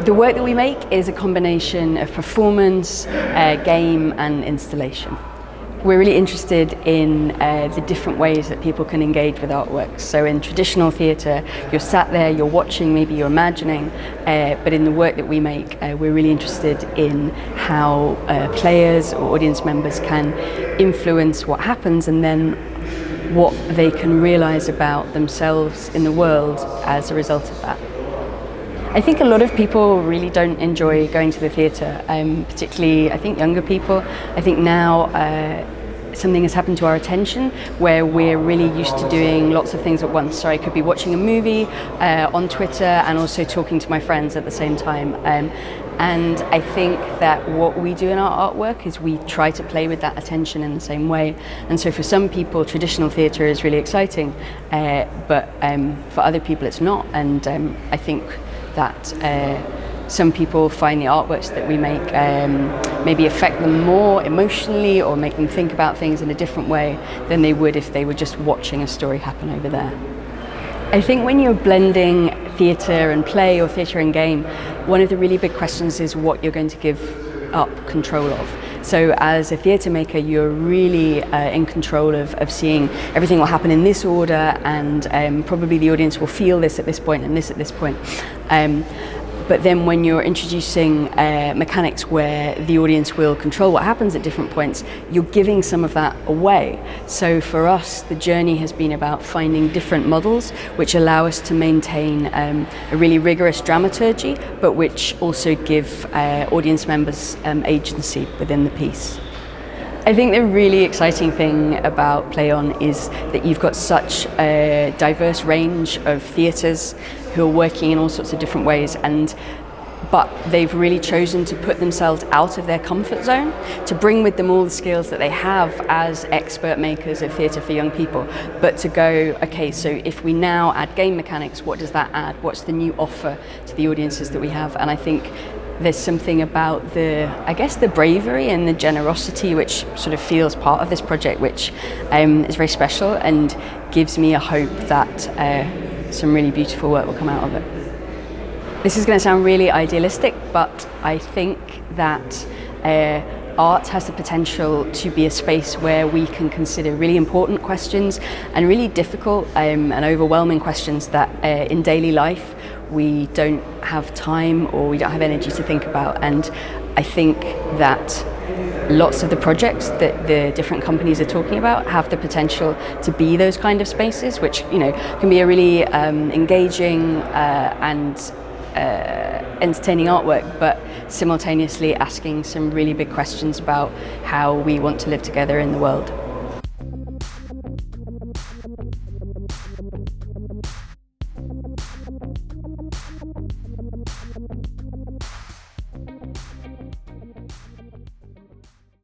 The work that we make is a combination of performance, game and installation. We're really interested in the different ways that people can engage with artworks. So in traditional theatre, you're sat there, you're watching, maybe you're imagining, but in the work that we make, we're really interested in how players or audience members can influence what happens and then what they can realise about themselves in the world as a result of that. I think a lot of people really don't enjoy going to the theatre, particularly I think younger people. I think now something has happened to our attention where we're really used to doing lots of things at once. So I could be watching a movie on Twitter and also talking to my friends at the same time. And I think that what we do in our artwork is we try to play with that attention in the same way. And so for some people, traditional theatre is really exciting, but for other people it's not. And I think that some people find the artworks that we make maybe affect them more emotionally or make them think about things in a different way than they would if they were just watching a story happen over there. I think when you're blending theatre and play or theatre and game, one of the really big questions is what you're going to give up control of. So as a theatre maker, you're really in control of seeing everything will happen in this order, and probably the audience will feel this at this point and this at this point. But then when you're introducing mechanics where the audience will control what happens at different points, you're giving some of that away. So for us, the journey has been about finding different models which allow us to maintain a really rigorous dramaturgy, but which also give audience members agency within the piece. I think the really exciting thing about PlayOn is that you've got such a diverse range of theatres who are working in all sorts of different ways, but they've really chosen to put themselves out of their comfort zone, to bring with them all the skills that they have as expert makers of theatre for young people, but to go, okay, so if we now add game mechanics, what does that add? What's the new offer to the audiences that we have? And I think there's something about the bravery and the generosity which sort of feels part of this project, which is very special and gives me a hope that some really beautiful work will come out of it. This is going to sound really idealistic, but I think that art has the potential to be a space where we can consider really important questions and really difficult and overwhelming questions that in daily life we don't have time or we don't have energy to think about. And I think that lots of the projects that the different companies are talking about have the potential to be those kind of spaces, which can be a really engaging and entertaining artwork, but simultaneously asking some really big questions about how we want to live together in the world.